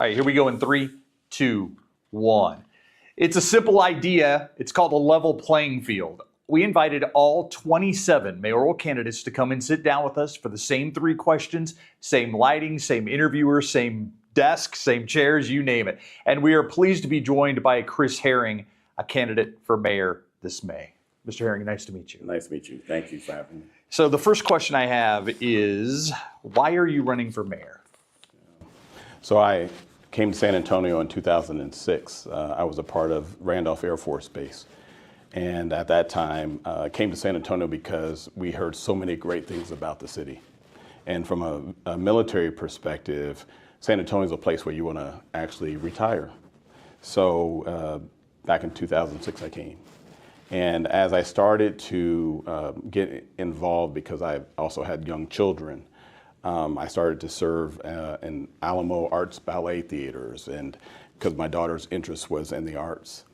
All right, here we go in 3, 2, 1. It's a simple idea. It's called a level playing field. We invited all 27 mayoral candidates to come and sit down with us for the same 3 questions, same lighting, same interviewer, same desk, same chairs, you name it. And we are pleased to be joined by Chris Herring, a candidate for mayor this May. Mr. Herring, nice to meet you. Nice to meet you. Thank you for having me. So the first question I have is, why are you running for mayor? So I came to San Antonio in 2006. I was a part of Randolph Air Force Base. And at that time, I came to San Antonio because we heard so many great things about the city. And from a military perspective, San Antonio is a place where you want to actually retire. So back in 2006, I came. And as I started to get involved, because I also had young children, I started to serve in Alamo Arts Ballet Theaters, and because my daughter's interest was in the arts.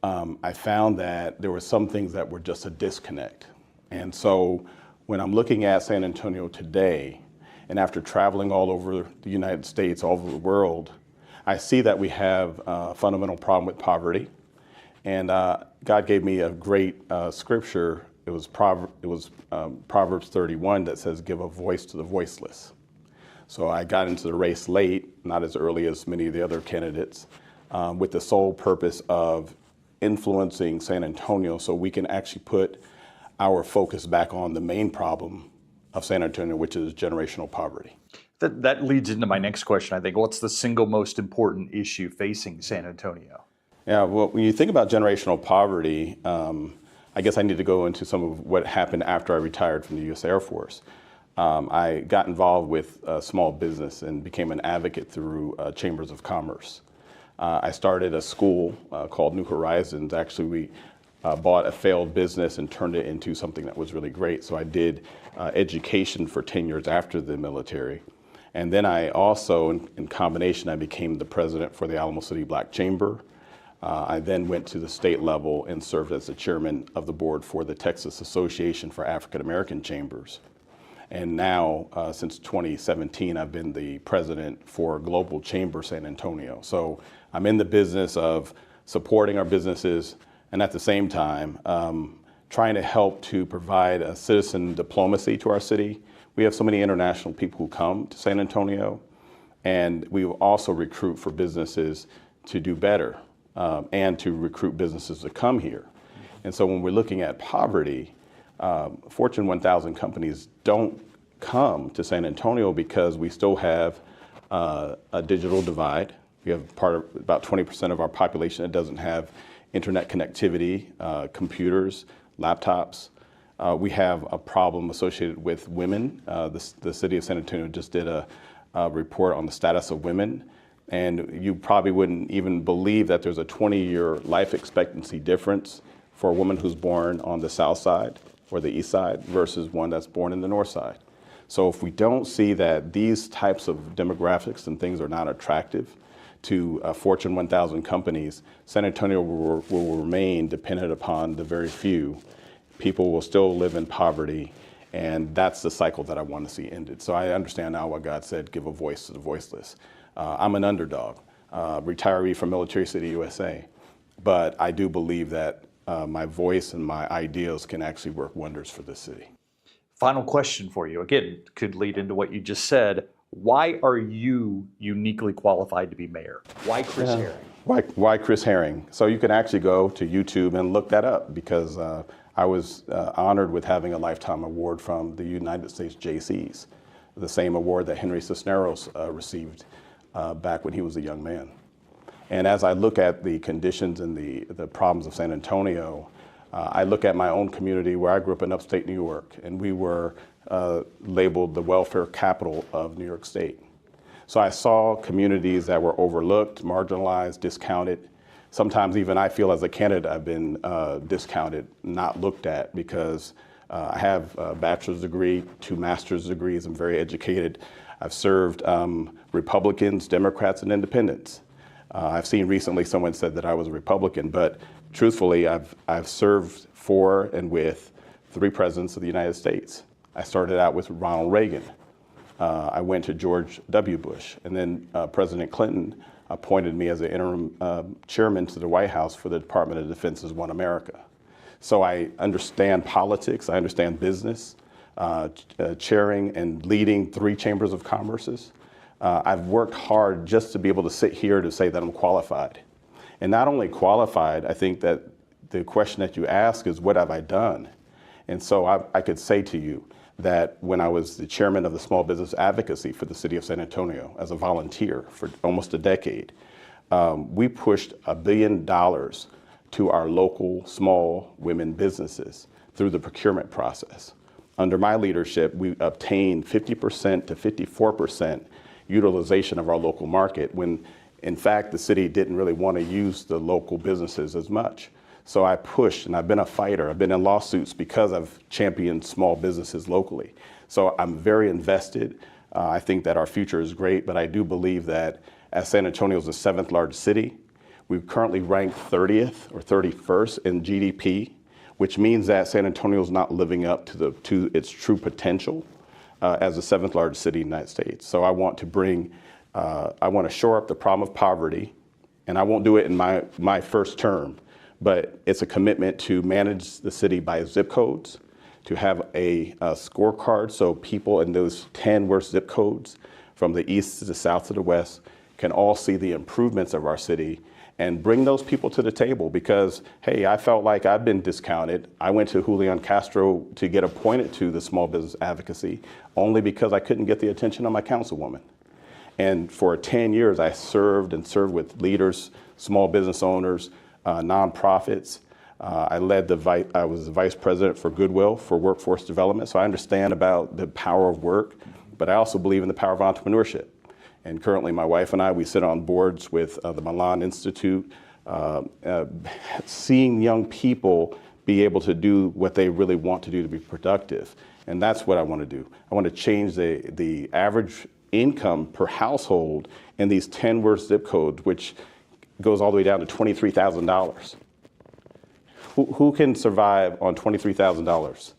I found that there were some things that were just a disconnect. And so when I'm looking at San Antonio today, and after traveling all over the United States, all over the world, I see that we have a fundamental problem with poverty. And God gave me a great scripture. It was Proverbs 31 that says, give a voice to the voiceless. So I got into the race late, not as early as many of the other candidates, with the sole purpose of influencing San Antonio so we can actually put our focus back on the main problem of San Antonio, which is generational poverty. That leads into my next question, I think. What's the single most important issue facing San Antonio? Yeah, well, when you think about generational poverty, I guess I need to go into some of what happened after I retired from the U.S. Air Force. I got involved with small business and became an advocate through chambers of commerce. I started a school called New Horizons. Actually, we bought a failed business and turned it into something that was really great. So I did education for 10 years after the military. And then I also, in combination, I became the president for the Alamo Black Chamber. I then went to the state level and served as the chairman of the board for the Texas Association for African American Chambers. And now, since 2017, I've been the president for Global Chamber San Antonio. So I'm in the business of supporting our businesses and at the same time, trying to help to provide a citizen diplomacy to our city. We have so many international people who come to San Antonio, and we will also recruit for businesses to do better and to recruit businesses to come here. And so when we're looking at poverty, Fortune 1000 companies don't come to San Antonio because we still have a digital divide. We have about 20% of our population that doesn't have internet connectivity, computers, laptops. We have a problem associated with women. The city of San Antonio just did a report on the status of women. And you probably wouldn't even believe that there's a 20-year life expectancy difference for a woman who's born on the south side or the east side versus one that's born in the north side. So if we don't see that these types of demographics and things are not attractive to Fortune 1000 companies, San Antonio will remain dependent upon the very few. People will still live in poverty, and that's the cycle that I want to see ended. So I understand now what God said, give a voice to the voiceless. I'm an underdog, retiree from Military City, USA, but I do believe that my voice and my ideals can actually work wonders for this city. Final question for you. Again, could lead into what you just said. Why are you uniquely qualified to be mayor? Why Chris Herring? Why Chris Herring? So you can actually go to YouTube and look that up, because I was honored with having a lifetime award from the United States JCs, the same award that Henry Cisneros received back when he was a young man. And as I look at the conditions and the problems of San Antonio, I look at my own community where I grew up in upstate New York, and we were labeled the welfare capital of New York State. So I saw communities that were overlooked, marginalized, discounted. Sometimes even I feel as a candidate I've been discounted, not looked at, because I have a bachelor's degree, 2 master's degrees, I'm very educated. I've served Republicans, Democrats, and independents. I've seen recently someone said that I was a Republican, but truthfully, I've served for and with 3 presidents of the United States. I started out with Ronald Reagan. I went to George W. Bush, and then President Clinton appointed me as the interim chairman to the White House for the Department of Defense's One America. So I understand politics, I understand business, chairing and leading 3 chambers of commerces. I've worked hard just to be able to sit here to say that I'm qualified. And not only qualified, I think that the question that you ask is, what have I done? And so I could say to you that when I was the chairman of the Small Business Advocacy for the city of San Antonio as a volunteer for almost a decade, we pushed $1 billion to our local small women businesses through the procurement process. Under my leadership, we obtained 50% to 54% utilization of our local market when, in fact, the city didn't really want to use the local businesses as much. So I pushed, and I've been a fighter. I've been in lawsuits because I've championed small businesses locally. So I'm very invested. I think that our future is great, but I do believe that as San Antonio is the 7th largest city, we currently rank 30th or 31st in GDP, which means that San Antonio is not living up to its true potential as the 7th largest city in the United States. So I want to shore up the problem of poverty, and I won't do it in my first term, but it's a commitment to manage the city by zip codes, to have a scorecard so people in those 10 worst zip codes from the east to the south to the west can all see the improvements of our city and bring those people to the table because, hey, I felt like I've been discounted. I went to Julian Castro to get appointed to the Small Business Advocacy only because I couldn't get the attention of my councilwoman. And for 10 years, I served with leaders, small business owners, nonprofits. I was the vice president for Goodwill for workforce development, so I understand about the power of work, but I also believe in the power of entrepreneurship. And currently, my wife and I, we sit on boards with the Milan Institute, seeing young people be able to do what they really want to do to be productive. And that's what I want to do. I want to change the average income per household in these 10 worst zip codes, which goes all the way down to $23,000. Who can survive on $23,000?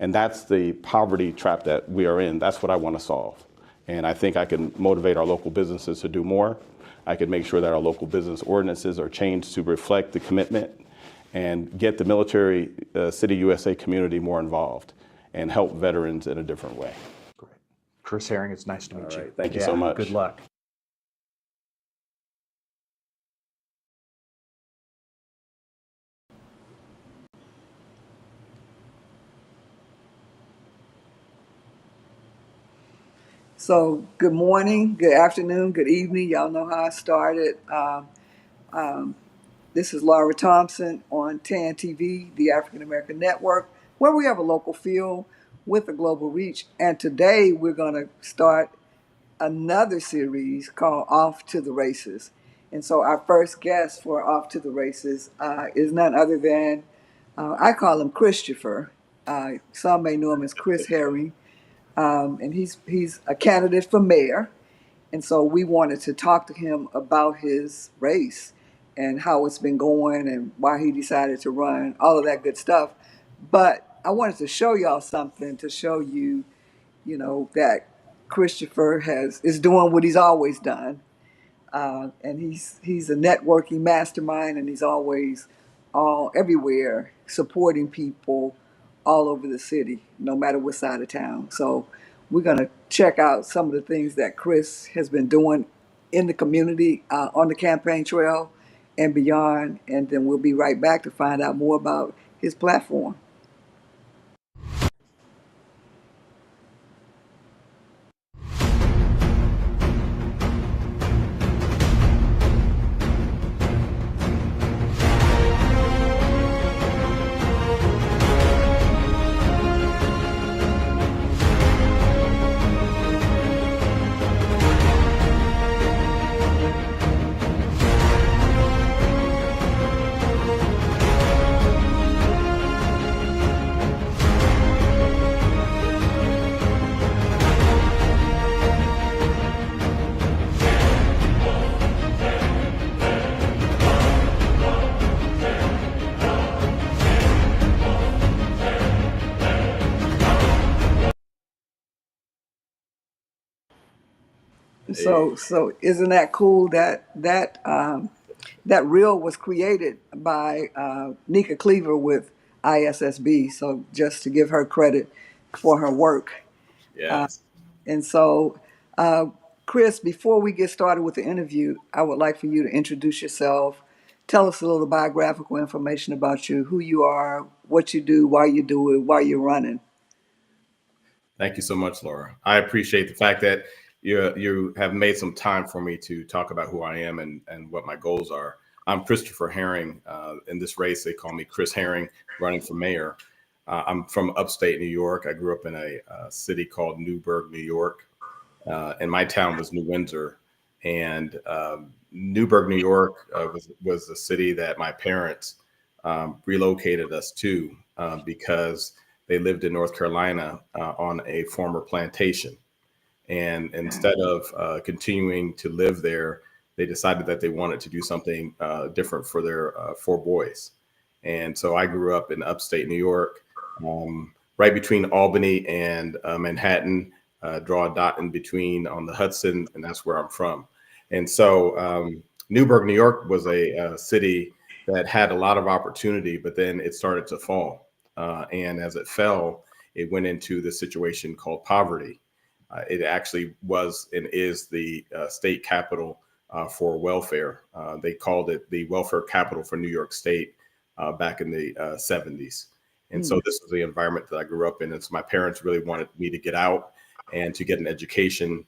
And that's the poverty trap that we are in. That's what I want to solve. And I think I can motivate our local businesses to do more. I can make sure that our local business ordinances are changed to reflect the commitment and get the military City USA community more involved and help veterans in a different way. Great. Chris Herring, it's nice to meet you. Thank you so much. Good luck. So good morning, good afternoon, good evening. Y'all know how I started. This is Laura Thompson on TAAN TV, the African American Network, where we have a local feel with a global reach. And today we're going to start another series called Off to the Races. And so our first guest for Off to the Races is none other than, I call him Christopher. Some may know him as Chris Herring. And he's a candidate for mayor. And so we wanted to talk to him about his race and how it's been going and why he decided to run, all of that good stuff. But I wanted to show y'all something to show you, that Christopher is doing what he's always done. And he's a networking mastermind, and he's always everywhere supporting people all over the city, no matter what side of town. So we're going to check out some of the things that Chris has been doing in the community, on the campaign trail and beyond. And then we'll be right back to find out more about his platform. So isn't that cool that that reel was created by Nika Cleaver with ISSB? So just to give her credit for her work. Yes. And so, uh, Chris, before we get started with the interview, I would like for you to introduce yourself. Tell us a little biographical information about you, who you are, what you do, why you do it, why you're running. Thank you so much, Laura. I appreciate the fact that you have made some time for me to talk about who I am and what my goals are. I'm Christopher Herring. In this race, they call me Chris Herring, running for mayor. I'm from upstate New York. I grew up in a city called Newburgh, New York, and my town was New Windsor. And Newburgh, New York, was the city that my parents relocated us to because they lived in North Carolina on a former plantation. And instead of continuing to live there, they decided that they wanted to do something different for their 4 boys. And so I grew up in upstate New York, right between Albany and Manhattan, draw a dot in between on the Hudson, and that's where I'm from. And so Newburgh, New York was a city that had a lot of opportunity, but then it started to fall. And as it fell, it went into this situation called poverty. It actually was and is the state capital for welfare. They called it the welfare capital for New York State back in the 70s. And so this was the environment that I grew up in. And so my parents really wanted me to get out and to get an education.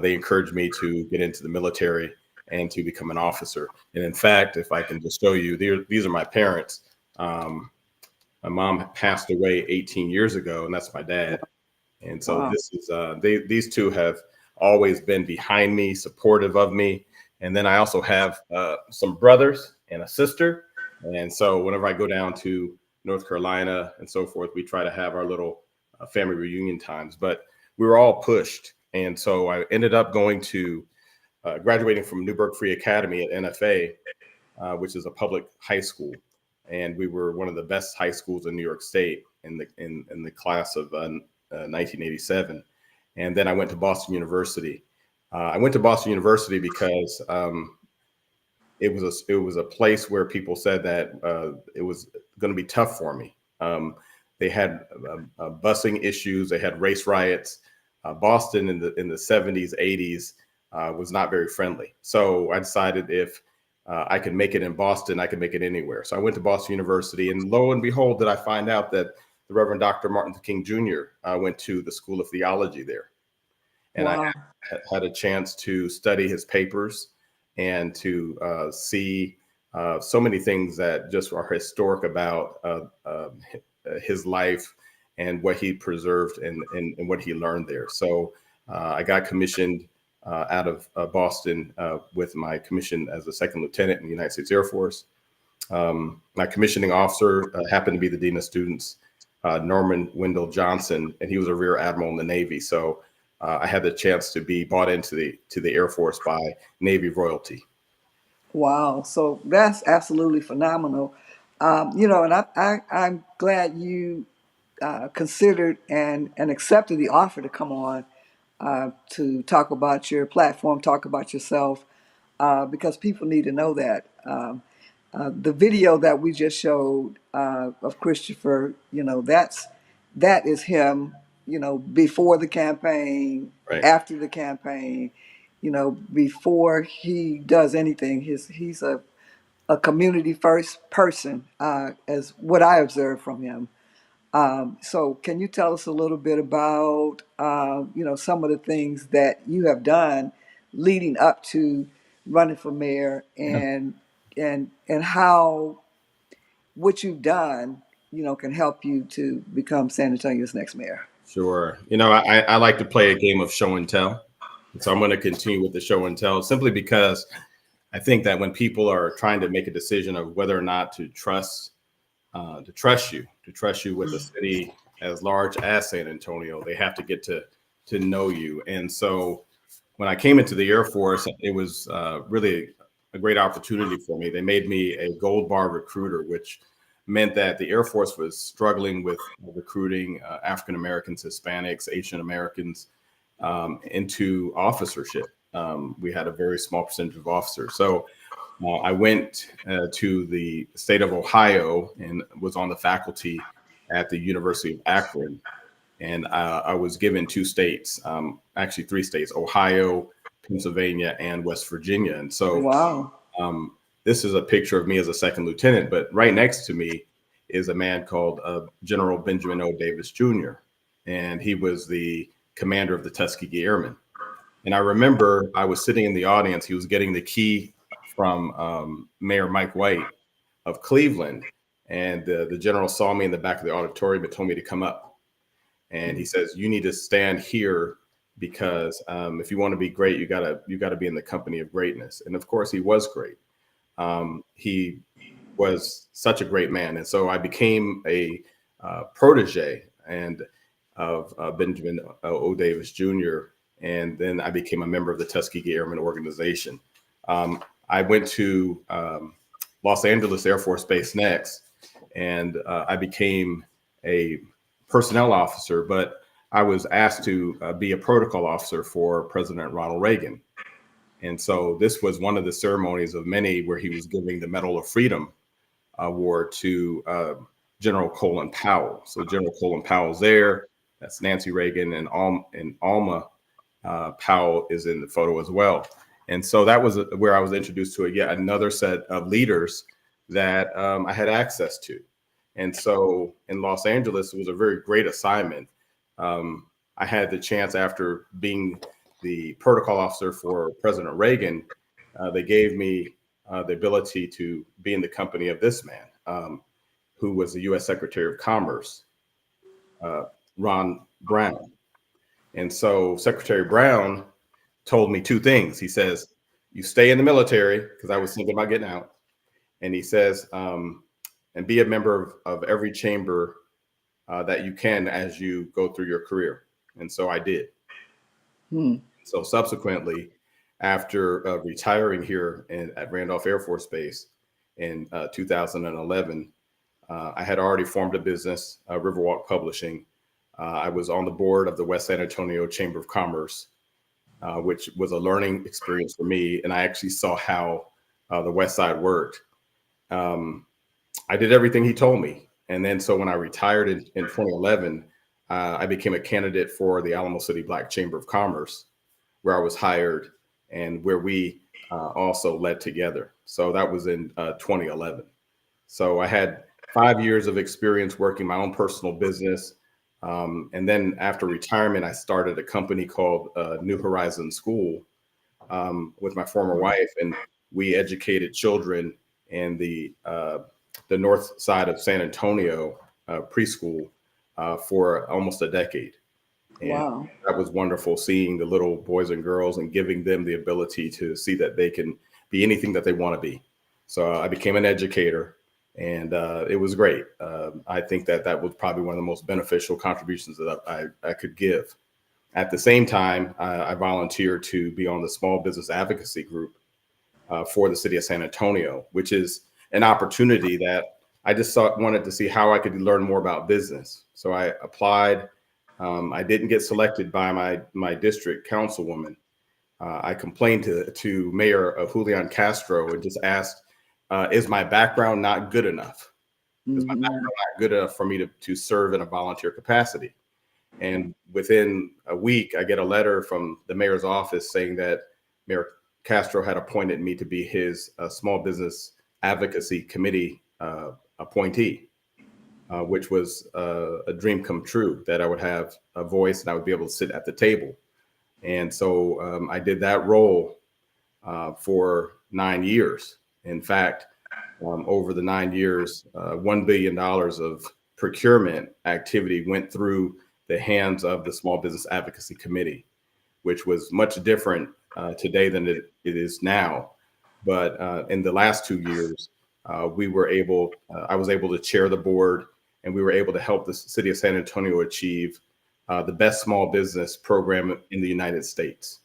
They encouraged me to get into the military and to become an officer. And in fact, if I can just show you, these are my parents. My mom passed away 18 years ago, and that's my dad. And so Wow. this is these two have always been behind me, supportive of me. And then I also have some brothers and a sister. And so whenever I go down to North Carolina and so forth, we try to have our little family reunion times. But we were all pushed. And so I ended up going to graduating from Newburgh Free Academy at NFA, which is a public high school. And we were one of the best high schools in New York State in the class of 1987. And then I went to Boston University. I went to Boston University because it was a place where people said that it was going to be tough for me. They had busing issues. They had race riots. Boston in the 70s, 80s was not very friendly. So I decided if I could make it in Boston, I could make it anywhere. So I went to Boston University, and lo and behold, did I find out that the Reverend Dr. Martin Luther King Jr. Went to the School of Theology there. And Wow. I had a chance to study his papers and to see so many things that just are historic about his life and what he preserved and what he learned there. So I got commissioned out of Boston with my commission as a second lieutenant in the United States Air Force. My commissioning officer happened to be the Dean of Students, Norman Wendell Johnson, and he was a Rear Admiral in the Navy. So I had the chance to be brought into the Air Force by Navy royalty. Wow. So that's absolutely phenomenal. And I'm glad you considered and accepted the offer to come on to talk about your platform, talk about yourself, because people need to know that. The video that we just showed of Christopher, that is him, before the campaign, Right. after the campaign, before he does anything. He's a community first person, as what I observed from him. So can you tell us a little bit about, some of the things that you have done leading up to running for mayor, and how what you've done, can help you to become San Antonio's next mayor? Sure. I like to play a game of show and tell. So I'm going to continue with the show and tell simply because I think that when people are trying to make a decision of whether or not to trust you with a city as large as San Antonio, they have to get to know you. And so when I came into the Air Force, it was really a great opportunity for me. They made me a gold bar recruiter, which meant that the Air Force was struggling with recruiting African Americans, Hispanics, Asian Americans into officership. we had a very small percentage of officers. So I went to the state of Ohio and was on the faculty at the University of Akron. And I was given 2 states, actually 3 states, Ohio, Pennsylvania, and West Virginia. And so Wow. this is a picture of me as a second lieutenant, but right next to me is a man called General Benjamin O. Davis Jr. And he was the commander of the Tuskegee Airmen. And I remember I was sitting in the audience. He was getting the key from Mayor Mike White of Cleveland. And the general saw me in the back of the auditorium and told me to come up. And he says, "You need to stand here because if you want to be great, you gotta be in the company of greatness." And of course, he was great. He was such a great man, and so I became a protege of Benjamin O. Davis Jr. And then I became a member of the Tuskegee Airmen organization. I went to Los Angeles Air Force Base next, and I became a personnel officer, but I was asked to be a protocol officer for President Ronald Reagan. And so this was one of the ceremonies of many where he was giving the Medal of Freedom award to General Colin Powell. So General Colin Powell's there. That's Nancy Reagan, and Alma Powell is in the photo as well. And so that was where I was introduced to yet another set of leaders that I had access to. And so in Los Angeles, it was a very great assignment. I had the chance, after being the protocol officer for President Reagan, they gave me the ability to be in the company of this man, who was the U.S. Secretary of Commerce, Ron Brown. And so Secretary Brown told me 2 things. He says, "You stay in the military," because I was thinking about getting out. And he says, "and be a member of every chamber that you can as you go through your career." And so I did. So subsequently, after retiring here at Randolph Air Force Base in 2011, I had already formed a business, Riverwalk Publishing. I was on the board of the West San Antonio Chamber of Commerce, which was a learning experience for me. And I actually saw how the West Side worked. I did everything he told me. And then so when I retired in 2011, I became a candidate for the Alamo Black Chamber of Commerce, where I was hired and where we also led together. So that was in 2011. So I had 5 years of experience working my own personal business. And then after retirement, I started a company called New Horizon School with my former wife, and we educated children in the north side of San Antonio preschool for almost a decade. And Wow. that was wonderful, seeing the little boys and girls and giving them the ability to see that they can be anything that they want to be. So I became an educator, and it was great. I think that was probably one of the most beneficial contributions that I could give. At the same time, I volunteered to be on the Small Business Advocacy Group for the city of San Antonio, which is an opportunity that I just wanted to see how I could learn more about business. So I applied. I didn't get selected by my district councilwoman. I complained to Mayor Julian Castro and just asked, is my background not good enough? Is my background not good enough for me to serve in a volunteer capacity? And within a week, I get a letter from the mayor's office saying that Mayor Castro had appointed me to be his Small Business Advocacy Committee appointee, which was a dream come true, that I would have a voice and I would be able to sit at the table. And so I did that role for 9 years. In fact, over the 9 years, $1 billion of procurement activity went through the hands of the Small Business Advocacy Committee, which was much different today than it is now. But in the last 2 years, I was able to chair the board, and we were able to help the city of San Antonio achieve the best small business program in the United States.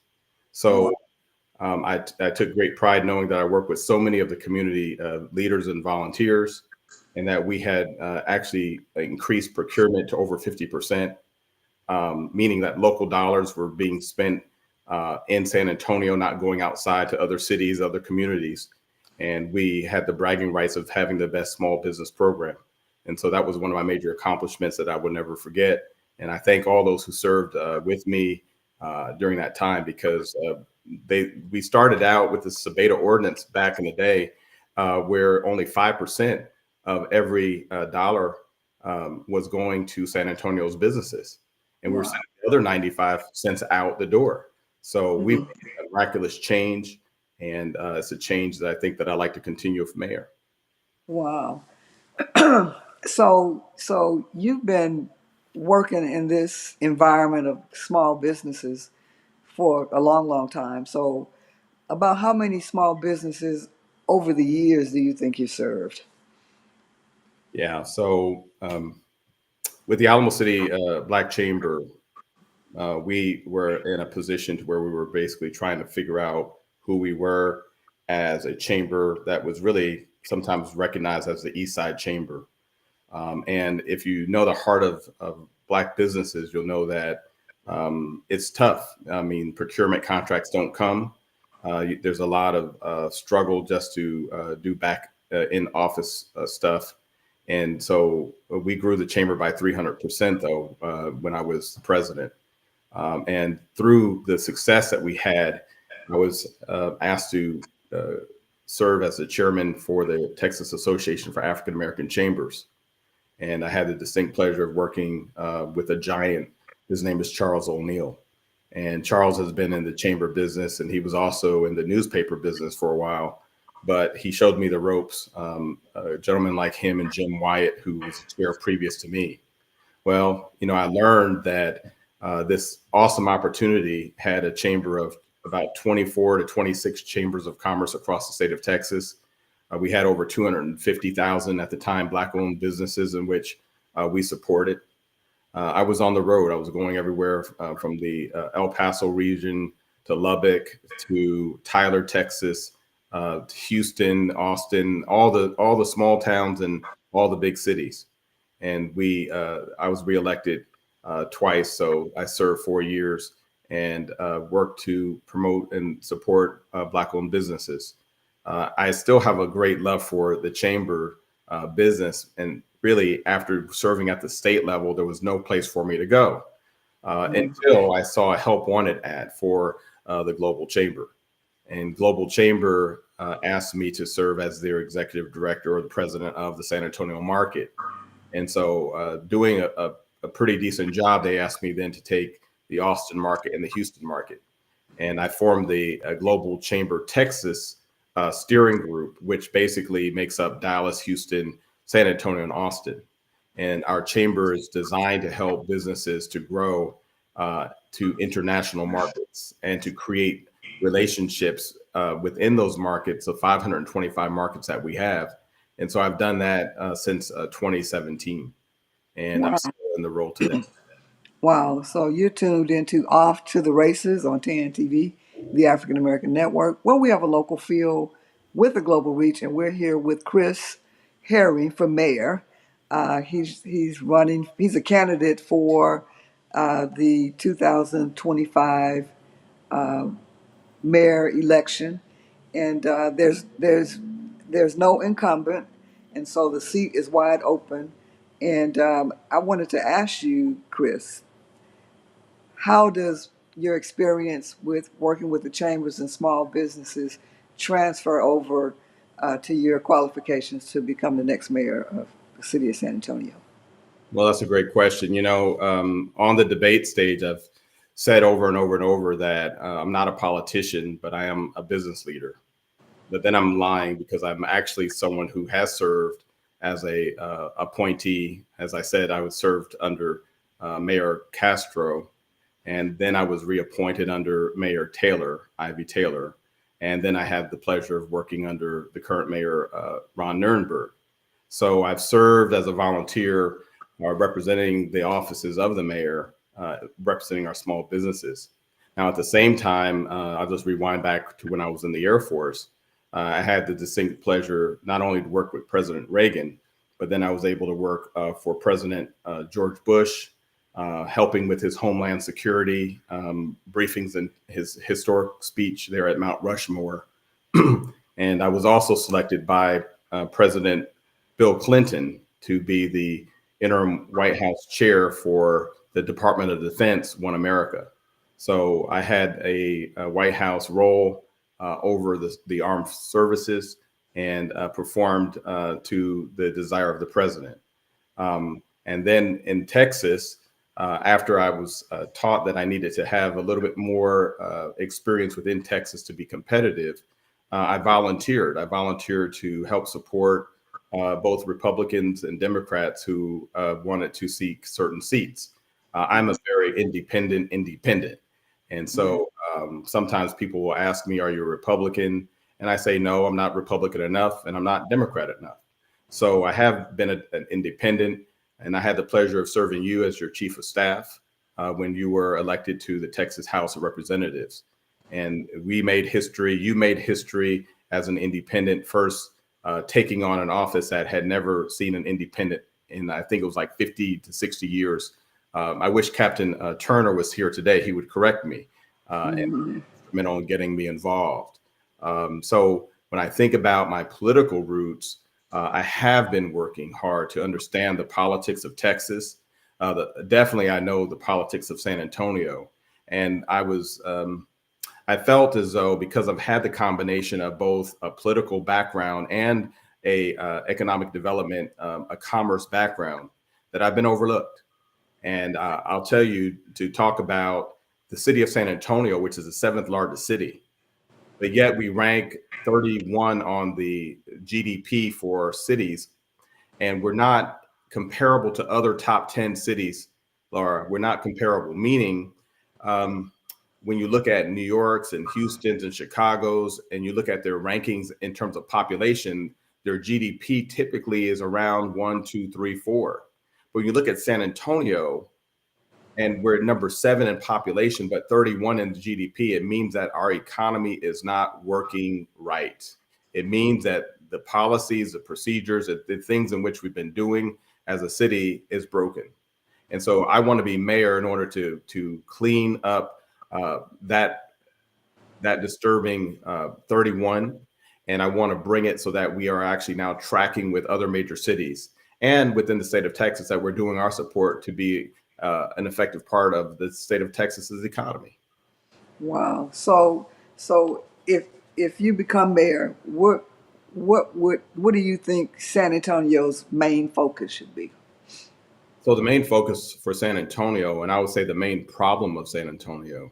So I took great pride knowing that I worked with so many of the community leaders and volunteers, and that we had actually increased procurement to over 50%, meaning that local dollars were being spent in San Antonio, not going outside to other cities, other communities. And we had the bragging rights of having the best small business program. And so that was one of my major accomplishments that I will never forget. And I thank all those who served with me during that time, because we started out with the Sabeta ordinance back in the day, where only 5% of every dollar was going to San Antonio's businesses. And we were sending the other 95 cents out the door. So we've made a miraculous change. And it's a change that I think that I like to continue with mayor. Wow. So you've been working in this environment of small businesses for a long, long time. So about how many small businesses over the years do you think you served? Yeah. So with the Alamo City Black Chamber, we were in a position to where we were basically trying to figure out who we were as a chamber that was really sometimes recognized as the East Side Chamber. And if you know the heart of Black businesses, you'll know that it's tough. I mean, procurement contracts don't come. There's a lot of struggle just to do back in office stuff. And so we grew the chamber by 300% though, when I was president. And through the success that we had, I was asked to serve as the chairman for the Texas Association for African American Chambers. And I had the distinct pleasure of working with a giant. His name is Charles O'Neill. And Charles has been in the chamber business, and he was also in the newspaper business for a while. But he showed me the ropes. A gentleman like him and Jim Wyatt, who was chair previous to me. Well, I learned that this awesome opportunity had a chamber of about 24 to 26 chambers of commerce across the state of Texas. We had over 250,000 at the time Black-owned businesses in which we supported. I was on the road. I was going everywhere from the El Paso region to Lubbock to Tyler, Texas, to Houston, Austin, all the small towns and all the big cities. And I was reelected twice, so I served 4 years and worked to promote and support Black-owned businesses. I still have a great love for the chamber business, and really, after serving at the state level, there was no place for me to go until I saw a help wanted ad for the Global Chamber. And Global Chamber asked me to serve as their executive director or the president of the San Antonio market. And so doing a pretty decent job, they asked me then to take the Austin market and the Houston market. And I formed the Global Chamber Texas steering group, which basically makes up Dallas, Houston, San Antonio, and Austin. And our chamber is designed to help businesses to grow to international markets and to create relationships within those markets, the 525 markets that we have. And so I've done that since 2017, and Wow. I'm still in the role today. Wow. So you're tuned into Off to the Races on TAAN TV, the African American Network, where we have a local feel with a global reach. And we're here with Chris Herring for mayor. He's running, he's a candidate for the 2025 mayor election. And there's no incumbent. And so the seat is wide open. And I wanted to ask you, Chris, how does your experience with working with the chambers and small businesses transfer over to your qualifications to become the next mayor of the city of San Antonio? Well, that's a great question. On the debate stage, I've said over and over and over that I'm not a politician, but I am a business leader. But then I'm lying, because I'm actually someone who has served as a appointee. As I said, I was served under Mayor Castro, and then I was reappointed under Mayor Taylor, Ivy Taylor. And then I had the pleasure of working under the current mayor, Ron Nirenberg. So I've served as a volunteer representing the offices of the mayor, representing our small businesses. Now, at the same time, I'll just rewind back to when I was in the Air Force. I had the distinct pleasure not only to work with President Reagan, but then I was able to work for President George Bush, helping with his Homeland Security briefings and his historic speech there at Mount Rushmore. And I was also selected by President Bill Clinton to be the interim White House chair for the Department of Defense, One America. So I had a White House role over the armed services and performed to the desire of the president. And then in Texas, after I was taught that I needed to have a little bit more experience within Texas to be competitive, I volunteered. I volunteered to help support both Republicans and Democrats who wanted to seek certain seats. I'm a very independent. And so sometimes people will ask me, are you a Republican? And I say, no, I'm not Republican enough and I'm not Democrat enough. So I have been an independent, and I had the pleasure of serving you as your chief of staff when you were elected to the Texas House of Representatives. And we made history. You made history as an independent, first taking on an office that had never seen an independent in, I think it was like 50 to 60 years. I wish Captain Turner was here today. He would correct me and on getting me involved. So when I think about my political roots, I have been working hard to understand the politics of Texas. Definitely, I know the politics of San Antonio. And I felt as though, because I've had the combination of both a political background and a economic development, a commerce background, that I've been overlooked. And I'll tell you, to talk about the city of San Antonio, which is the 7th largest city, but yet we rank 31 on the GDP for cities, and we're not comparable to other top 10 cities, Laura. We're not comparable, meaning when you look at New York's and Houston's and Chicago's, and you look at their rankings in terms of population, their GDP typically is around 1, 2, 3, 4. But when you look at San Antonio, and we're number 7 in population, but 31 in GDP, it means that our economy is not working right. It means that the policies, the procedures, the things in which we've been doing as a city is broken. And so I want to be mayor in order to clean up that disturbing 31. And I want to bring it so that we are actually now tracking with other major cities and within the state of Texas, that we're doing our support to be an effective part of the state of Texas's economy. Wow. So if you become mayor, what do you think San Antonio's main focus should be? So the main focus for San Antonio, and I would say the main problem of San Antonio,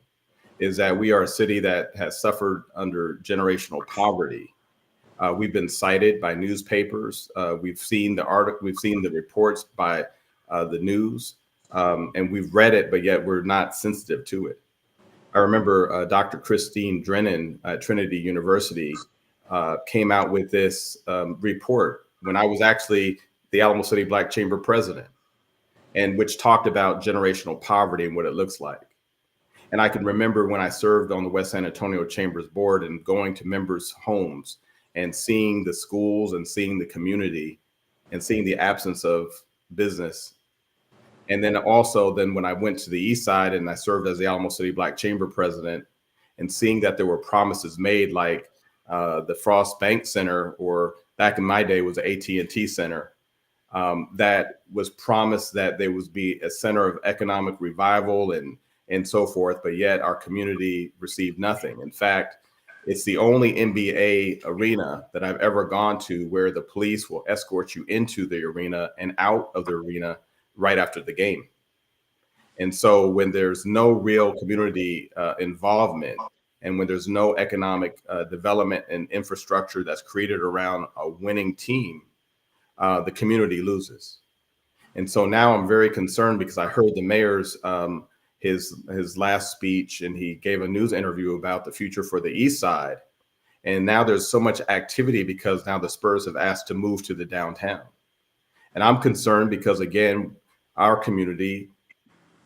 is that we are a city that has suffered under generational poverty. We've been cited by newspapers. We've seen the reports by the news. And we've read it, but yet we're not sensitive to it. I remember Dr. Christine Drennan at Trinity University came out with this report when I was actually the Alamo City Black Chamber president, and which talked about generational poverty and what it looks like. And I can remember when I served on the West San Antonio Chamber's board and going to members' homes and seeing the schools and seeing the community and seeing the absence of business. And then also when I went to the East Side and I served as the Alamo City Black Chamber president, and seeing that there were promises made like the Frost Bank Center, or back in my day was the AT&T Center, that was promised that there would be a center of economic revival and so forth, but yet our community received nothing. In fact, it's the only NBA arena that I've ever gone to where the police will escort you into the arena and out of the arena right after the game. And so when there's no real community involvement, and when there's no economic development and infrastructure that's created around a winning team, the community loses. And so now I'm very concerned, because I heard the mayor's his last speech, and he gave a news interview about the future for the East Side. And now there's so much activity because now the Spurs have asked to move to the downtown. And I'm concerned because, again, our community,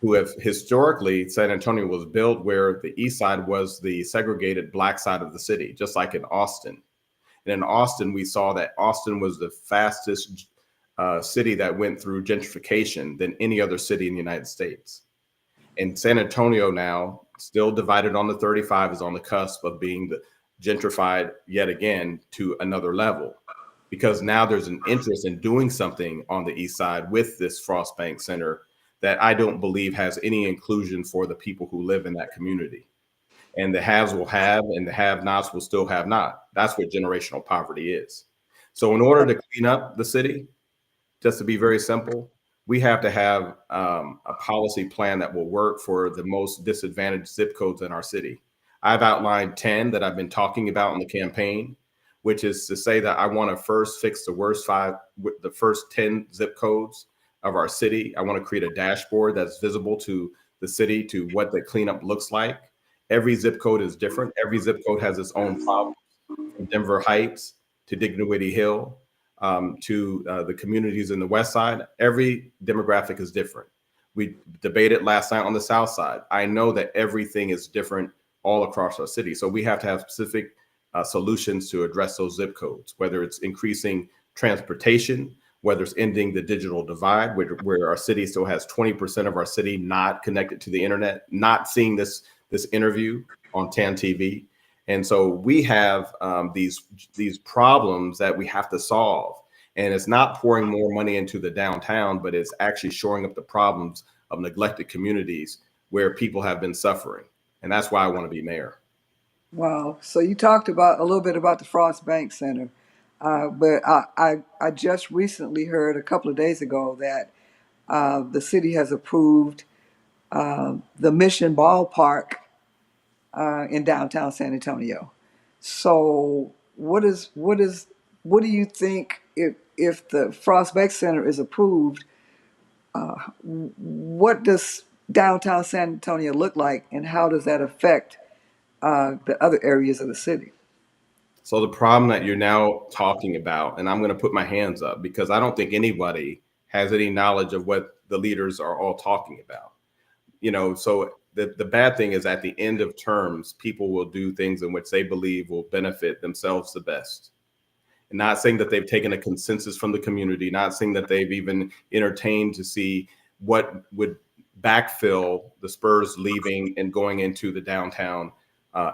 who have historically, San Antonio was built where the East Side was the segregated Black side of the city, just like in Austin. And in Austin, we saw that Austin was the fastest city that went through gentrification than any other city in the United States. And San Antonio now, still divided on the 35, is on the cusp of being gentrified yet again to another level, because now there's an interest in doing something on the east side with this Frost Bank Center that I don't believe has any inclusion for the people who live in that community. And the haves will have, and the have-nots will still have not. That's what generational poverty is. So in order to clean up the city, just to be very simple, we have to have a policy plan that will work for the most disadvantaged zip codes in our city. I've outlined 10 that I've been talking about in the campaign, which is to say that I want to first fix the first 10 zip codes of our city. I want to create a dashboard that's visible to the city, to what the cleanup looks like. Every zip code is different. Every zip code has its own problem, from Denver Heights to Dignity Hill, to the communities in the West Side. Every demographic is different. We debated last night on the South Side. I know that everything is different all across our city. So we have to have specific solutions to address those zip codes, whether it's increasing transportation, whether it's ending the digital divide, where our city still has 20% of our city not connected to the internet, not seeing this interview on TAAN TV. And so we have these problems that we have to solve. And it's not pouring more money into the downtown, but it's actually shoring up the problems of neglected communities where people have been suffering. And that's why I want to be mayor. Wow. So you talked about a little bit about the Frost Bank Center, but I just recently heard a couple of days ago that the city has approved the Mission Ballpark in downtown San Antonio. So what do you think, if the Frost Bank Center is approved, what does downtown San Antonio look like, and how does that affect the other areas of the city? So the problem that you're now talking about, and I'm going to put my hands up because I don't think anybody has any knowledge of what the leaders are all talking about. So the bad thing is, at the end of terms, people will do things in which they believe will benefit themselves the best. And not saying that they've taken a consensus from the community, not saying that they've even entertained to see what would backfill the Spurs leaving and going into the downtown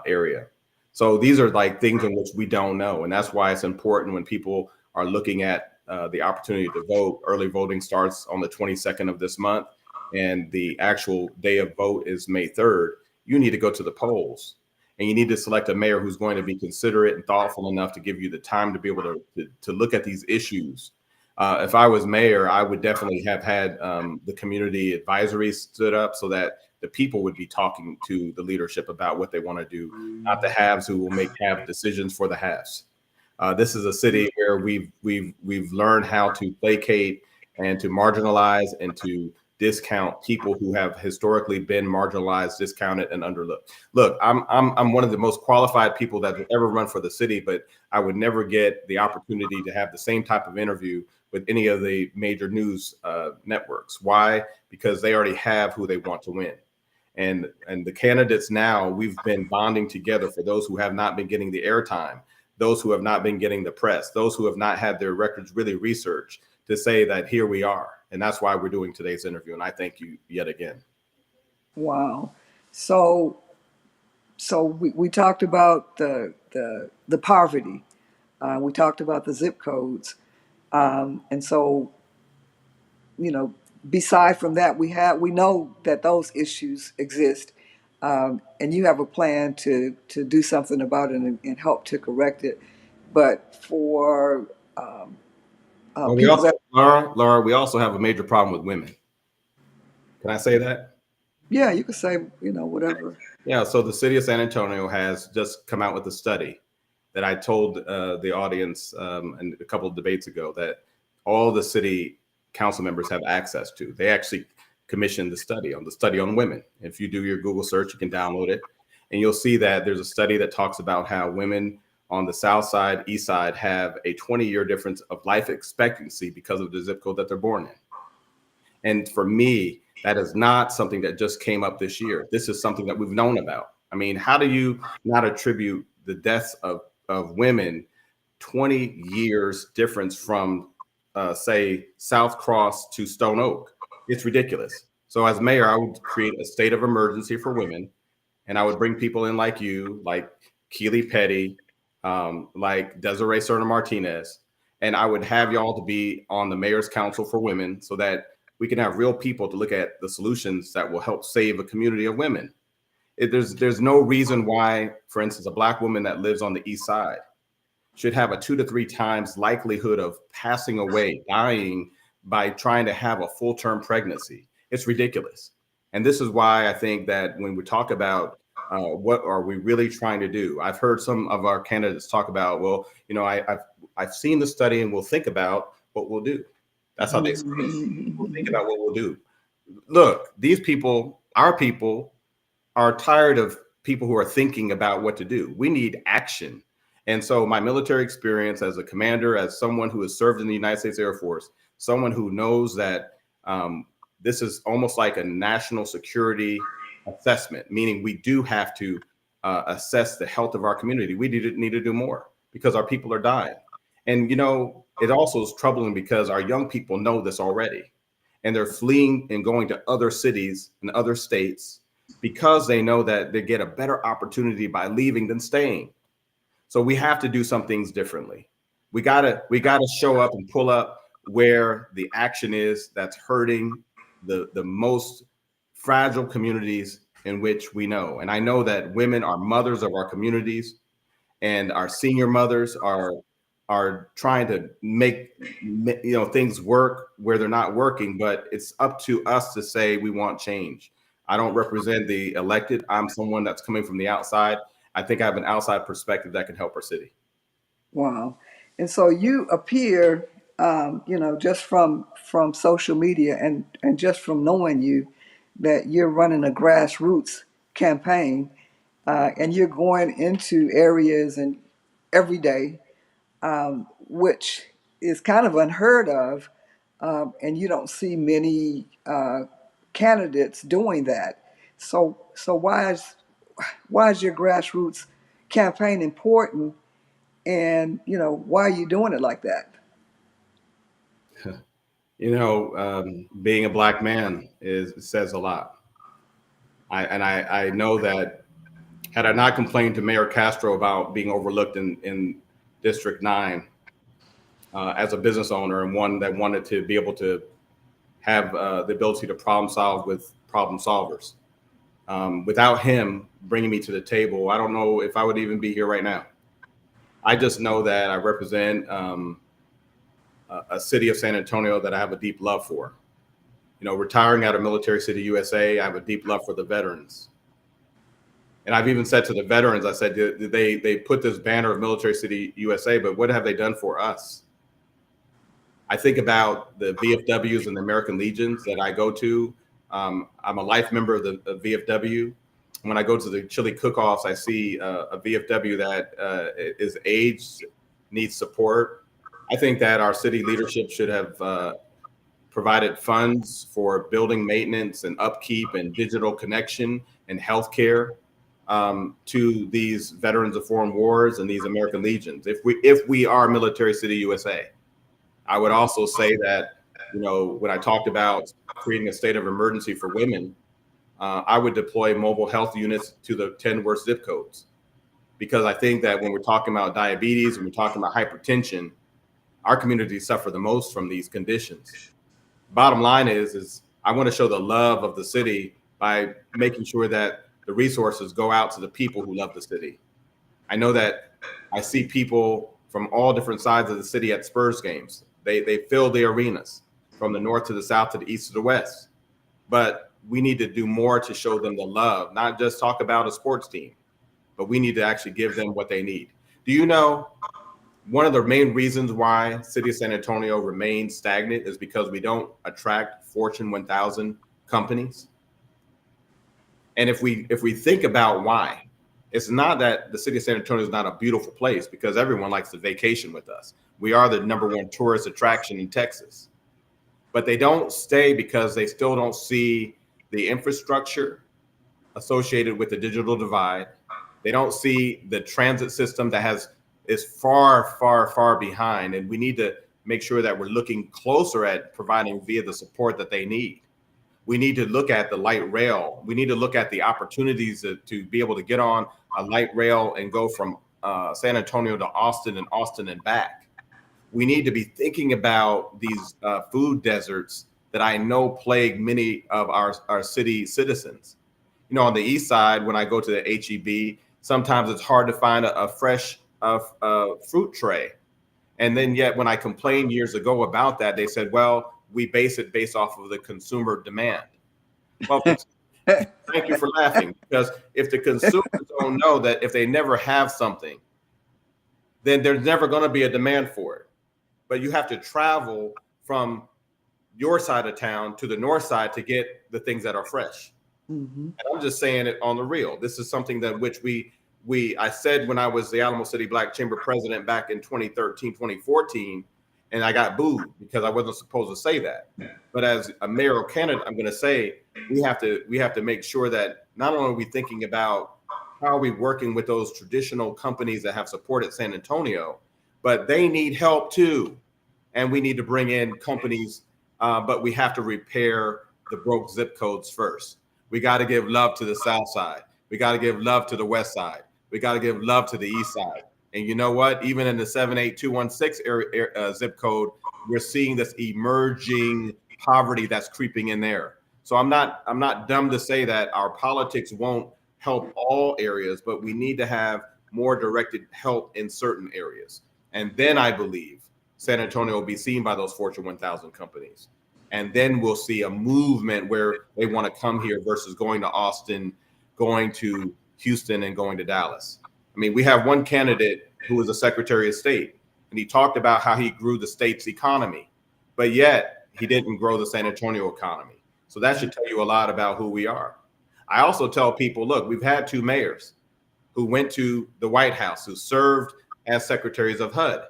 area. So these are like things in which we don't know. And that's why it's important, when people are looking at the opportunity to vote. Early voting starts on the 22nd of this month, and the actual day of vote is May 3rd. You need to go to the polls, and you need to select a mayor who's going to be considerate and thoughtful enough to give you the time to be able to look at these issues. If I was mayor, I would definitely have had the community advisory stood up so that the people would be talking to the leadership about what they want to do, not the haves who will have decisions for the haves. This is a city where we've learned how to placate and to marginalize and to discount people who have historically been marginalized, discounted, and underlooked. Look, I'm one of the most qualified people that have ever run for the city, but I would never get the opportunity to have the same type of interview with any of the major news networks. Why? Because they already have who they want to win. And the candidates now, we've been bonding together for those who have not been getting the airtime, those who have not been getting the press, those who have not had their records really researched, to say that here we are. And that's why we're doing today's interview. And I thank you yet again. Wow. So we talked about the poverty. We talked about the zip codes. And so, beside from that, we know that those issues exist. And you have a plan to do something about it and help to correct it. But for Laura, we also have a major problem with women. Can I say that? Yeah, you could say, whatever. Yeah, so the city of San Antonio has just come out with a study that I told the audience and a couple of debates ago that all the city council members have access to. They actually commissioned the study on women. If you do your Google search, you can download it, and you'll see that there's a study that talks about how women on the south side, east side have a 20-year difference of life expectancy because of the zip code that they're born in. And for me, that is not something that just came up this year. This is something that we've known about. I mean, how do you not attribute the deaths of women 20 years difference from say, South Cross to Stone Oak. It's ridiculous. So as mayor, I would create a state of emergency for women, and I would bring people in like you, like Keely Petty, like Desiree Serna Martinez, and I would have y'all to be on the Mayor's Council for Women so that we can have real people to look at the solutions that will help save a community of women. There's no reason why, for instance, a Black woman that lives on the East Side should have a 2 to 3 times likelihood of passing away, dying by trying to have a full-term pregnancy. It's ridiculous. And this is why I think that when we talk about what are we really trying to do, I've heard some of our candidates talk about, well, you know, I've seen the study and we'll think about what we'll do. That's how they speak. We'll think about what we'll do. Look, these people, our people, are tired of people who are thinking about what to do. We need action. And so my military experience as a commander, as someone who has served in the United States Air Force, someone who knows that this is almost like a national security assessment, meaning we do have to assess the health of our community. We need to do more because our people are dying. And, you know, it also is troubling because our young people know this already, and they're fleeing and going to other cities and other states because they know that they get a better opportunity by leaving than staying. So we have to do some things differently. We gotta show up and pull up where the action is that's hurting the most fragile communities in which we know. And I know that women are mothers of our communities, and our senior mothers are trying to make things work where they're not working, but it's up to us to say we want change. I don't represent the elected. I'm someone that's coming from the outside. I think I have an outside perspective that can help our city. Wow. And so you appear, just from social media and just from knowing you, that you're running a grassroots campaign, and you're going into areas and every day, which is kind of unheard of, and you don't see many candidates doing that. So why is your grassroots campaign important, and why are you doing it like that? Being a Black man says a lot. I know that had I not complained to Mayor Castro about being overlooked in District 9 as a business owner and one that wanted to be able to have the ability to problem solve with problem solvers, without him bringing me to the table, I don't know if I would even be here right now. I just know that I represent a city of San Antonio that I have a deep love for. Retiring out of Military City, USA, I have a deep love for the veterans. And I've even said to the veterans, I said, they put this banner of Military City, USA, but what have they done for us? I think about the VFWs and the American Legions that I go to. I'm a life member of the VFW. When I go to the chili cook-offs, I see a VFW that is aged, needs support. I think that our city leadership should have provided funds for building maintenance and upkeep and digital connection and healthcare to these veterans of foreign wars and these American Legions. If we are Military City, USA. I would also say that, when I talked about creating a state of emergency for women, I would deploy mobile health units to the 10 worst zip codes. Because I think that when we're talking about diabetes and we're talking about hypertension, our communities suffer the most from these conditions. Bottom line is I want to show the love of the city by making sure that the resources go out to the people who love the city. I know that I see people from all different sides of the city at Spurs games. They fill the arenas from the north to the south to the east to the west. But we need to do more to show them the love, not just talk about a sports team, but we need to actually give them what they need. Do you know one of the main reasons why City of San Antonio remains stagnant is because we don't attract Fortune 1000 companies? And if we think about why, it's not that the city of San Antonio is not a beautiful place, because everyone likes to vacation with us. We are the #1 tourist attraction in Texas. But they don't stay because they still don't see the infrastructure associated with the digital divide. They don't see the transit system that is far, far, far behind. And we need to make sure that we're looking closer at providing via the support that they need. We need to look at the light rail. We need to look at the opportunities to be able to get on a light rail and go from San Antonio to Austin and back. We need to be thinking about these food deserts that I know plague many of our city citizens. You know, on the east side, when I go to the HEB, sometimes it's hard to find a fresh fruit tray. And then yet when I complained years ago about that, they said, well, we base it based off of the consumer demand. Well, thank you for laughing, because if the consumers don't know that if they never have something, then there's never going to be a demand for it. But you have to travel from your side of town to the north side to get the things that are fresh. And I'm just saying it on the real. This is something that which I said when I was the Alamo City Black Chamber president back in 2013, 2014, and I got booed because I wasn't supposed to say that. But as a mayoral candidate, I'm going to say we have to make sure that not only are we thinking about how are we working with those traditional companies that have supported San Antonio, but they need help too. And we need to bring in companies, but we have to repair the broke zip codes first. We got to give love to the south side. We got to give love to the west side. We got to give love to the east side. And you know what? Even in the 78216 area, zip code, we're seeing this emerging poverty that's creeping in there. So I'm not dumb to say that our politics won't help all areas, but we need to have more directed help in certain areas. And then I believe San Antonio will be seen by those Fortune 1000 companies. And then we'll see a movement where they want to come here versus going to Austin, going to Houston, and going to Dallas. I mean, we have one candidate who was a Secretary of State, and he talked about how he grew the state's economy, but yet he didn't grow the San Antonio economy. So that should tell you a lot about who we are. I also tell people, look, we've had two mayors who went to the White House, who served as secretaries of HUD.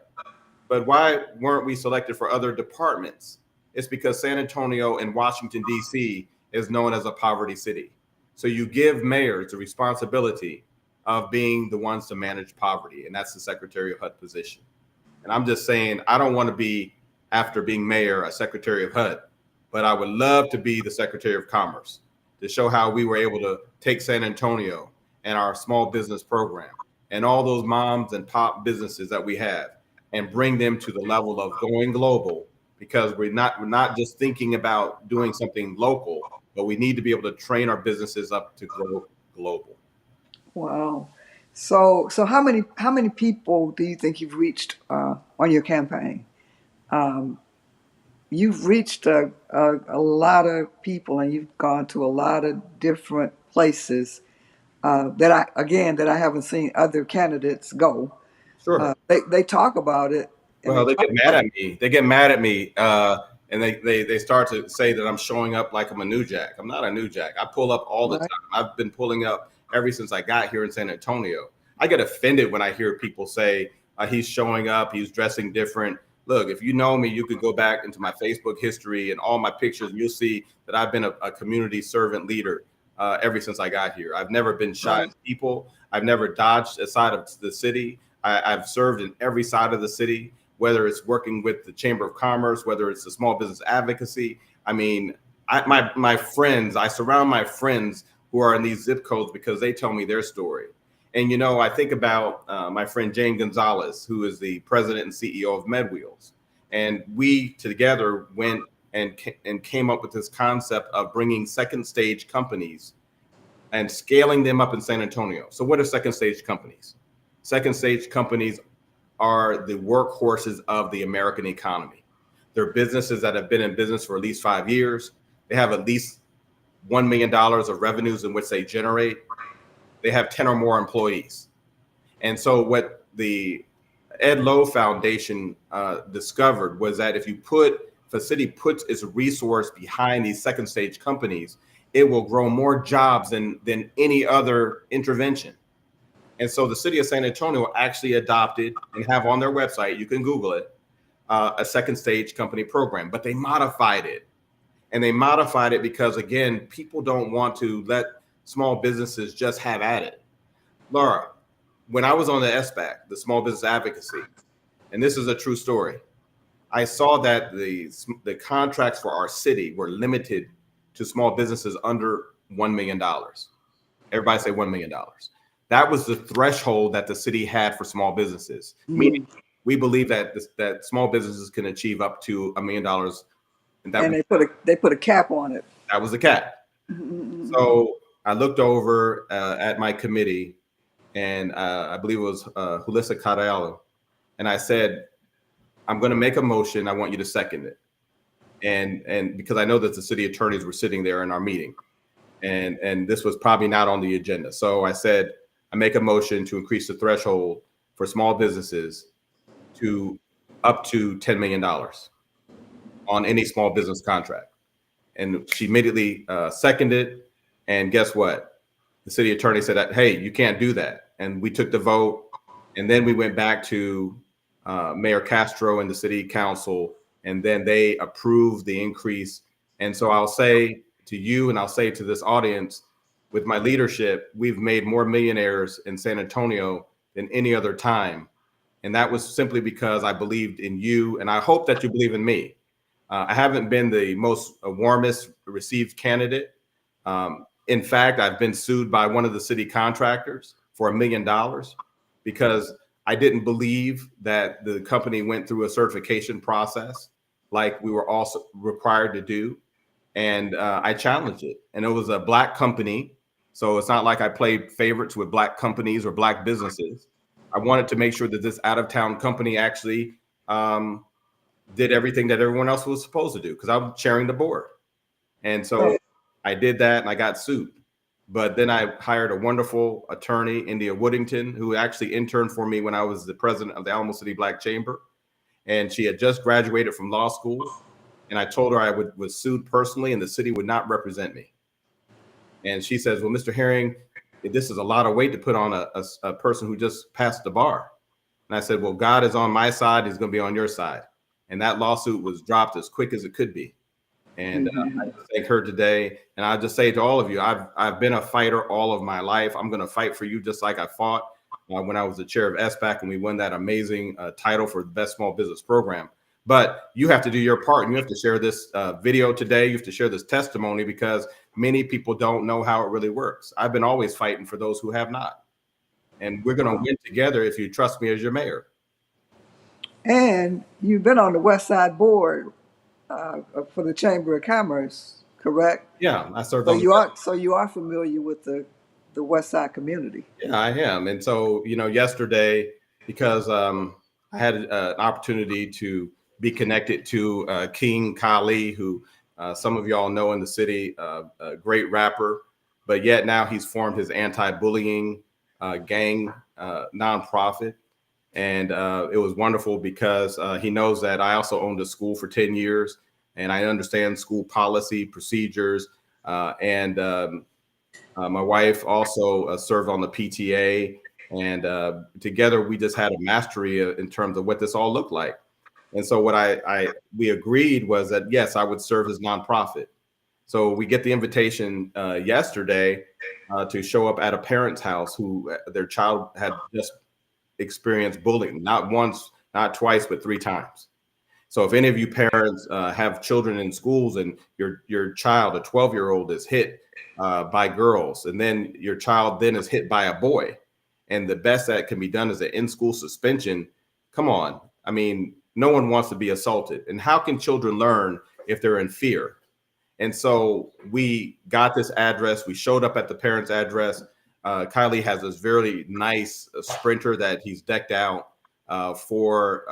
But why weren't we selected for other departments? It's because San Antonio and Washington, D.C. is known as a poverty city. So you give mayors the responsibility of being the ones to manage poverty, and that's the Secretary of HUD position. And I'm just saying, I don't want to be, after being mayor, a Secretary of HUD, but I would love to be the Secretary of Commerce to show how we were able to take San Antonio and our small business program and all those moms and pop businesses that we have and bring them to the level of going global, because we're not just thinking about doing something local, but we need to be able to train our businesses up to grow global. Wow. So how many people do you think you've reached on your campaign? You've reached a lot of people, and you've gone to a lot of different places that I haven't seen other candidates go. Sure. They talk about it. Well, they get mad at me. They get mad at me, and they start to say that I'm showing up like I'm a new jack. I'm not a new jack. I pull up all the time. I've been pulling up ever since I got here in San Antonio. I get offended when I hear people say he's showing up, he's dressing different. Look, if you know me, you could go back into my Facebook history and all my pictures, and you'll see that I've been a community servant leader ever since I got here. I've never been shy of people. I've never dodged a side of the city. I've served in every side of the city, whether it's working with the Chamber of Commerce, whether it's the small business advocacy. I mean, my friends, I surround my friends who are in these zip codes because they tell me their story. And, you know, I think about my friend Jane Gonzalez, who is the president and CEO of MedWheels. And we together went and came up with this concept of bringing second stage companies and scaling them up in San Antonio. So what are second stage companies? Second stage companies are the workhorses of the American economy. They're businesses that have been in business for at least 5 years. They have at least $1 million of revenues in which they generate. They have 10 or more employees. And so what the Ed Lowe Foundation discovered was that if a city puts its resource behind these second stage companies, it will grow more jobs than any other intervention. And so the city of San Antonio actually adopted and have on their website, you can Google it, a second stage company program, but they modified it. And they modified it because, again, people don't want to let small businesses just have at it. Laura, when I was on the SBAC, the Small Business Advocacy, and this is a true story, I saw that the contracts for our city were limited to small businesses under $1 million. Everybody say $1 million. That was the threshold that the city had for small businesses. Meaning, we believe that that small businesses can achieve up to $1 million, and And they put a cap on it. that was the cap. So I looked over at my committee, and I believe it was Julissa Carayalo, and I said, I'm going to make a motion. I want you to second it. And because I know that the city attorneys were sitting there in our meeting, and this was probably not on the agenda. So I said, I make a motion to increase the threshold for small businesses to up to $10 million on any small business contract. And she immediately seconded. And guess what? The city attorney said, hey, you can't do that. And we took the vote. And then we went back to Mayor Castro and the city council, and then they approved the increase. And so I'll say to you, and I'll say to this audience, with my leadership, we've made more millionaires in San Antonio than any other time. And that was simply because I believed in you, and I hope that you believe in me. I haven't been the most warmest received candidate. In fact, I've been sued by one of the city contractors for $1 million because I didn't believe that the company went through a certification process like we were also required to do. And I challenged it. And it was a Black company. So it's not like I played favorites with Black companies or Black businesses. I wanted to make sure that this out-of-town company actually did everything that everyone else was supposed to do, because I'm chairing the board. And so I did that, and I got sued. But then I hired a wonderful attorney, India Woodington, who actually interned for me when I was the president of the Alamo Black Chamber. And she had just graduated from law school. And I told her I was sued personally and the city would not represent me. And she says, well, Mr. Herring, this is a lot of weight to put on a person who just passed the bar. And I said, well, God is on my side. He's going to be on your side. And that lawsuit was dropped as quick as it could be. And I just thank her today. And I'll just say to all of you, I've been a fighter all of my life. I'm going to fight for you just like I fought when I was the chair of SBAC and we won that amazing title for the best small business program. But you have to do your part, and you have to share this video today. You have to share this testimony because many people don't know how it really works. I've been always fighting for those who have not. And we're going to win together if you trust me as your mayor. And you've been on the West Side board for the Chamber of Commerce, correct? Yeah, I served So on you are familiar with the West Side community. Yeah, I am. And so, yesterday, because I had an opportunity to be connected to King Kali, who some of y'all know in the city, a great rapper, but yet now he's formed his anti-bullying gang nonprofit. And it was wonderful because he knows that I also owned a school for 10 years and I understand school policy, procedures. And my wife also served on the PTA. And together we just had a mastery in terms of what this all looked like. And so what we agreed was that, yes, I would serve as nonprofit. So we get the invitation yesterday to show up at a parent's house who their child had just experienced bullying, not once, not twice, but 3 times. So if any of you parents have children in schools and your child, a 12-year-old, is hit by girls, and then your child then is hit by a boy, and the best that can be done is an in-school suspension, come on. I mean, no one wants to be assaulted. And how can children learn if they're in fear? And so we got this address. We showed up at the parents' address. Kylie has this very nice Sprinter that he's decked out for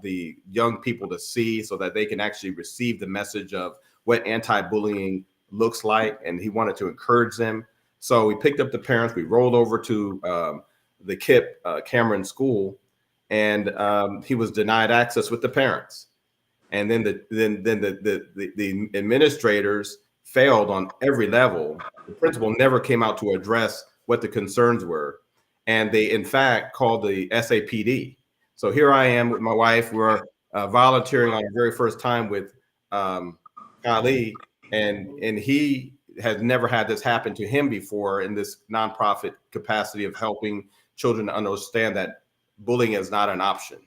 the young people to see so that they can actually receive the message of what anti-bullying looks like. And he wanted to encourage them. So we picked up the parents. We rolled over to the KIP Cameron School, and he was denied access with the parents. And then the administrators failed on every level. The principal never came out to address what the concerns were. And they, in fact, called the SAPD. So here I am with my wife. We're volunteering on the very first time with Kali, and he has never had this happen to him before in this nonprofit capacity of helping children to understand that bullying is not an option.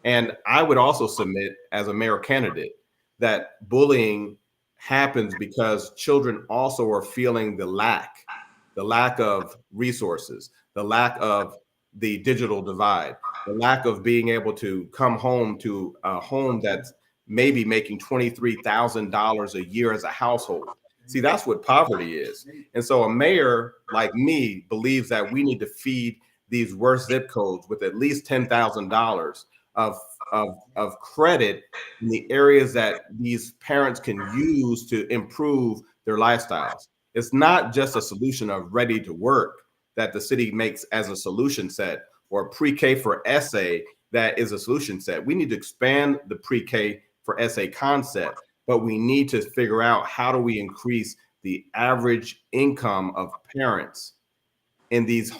And I would also submit as a mayor candidate that bullying happens because children also are feeling the lack of resources, the lack of the digital divide, the lack of being able to come home to a home that's maybe making $23,000 a year as a household. See, that's what poverty is. And so a mayor like me believes that we need to feed these worst zip codes with at least $10,000 of, of credit in the areas that these parents can use to improve their lifestyles. It's not just a solution of ready to work that the city makes as a solution set, or pre-K for essay that is a solution set. We need to expand the pre-K for essay concept, but we need to figure out how do we increase the average income of parents in these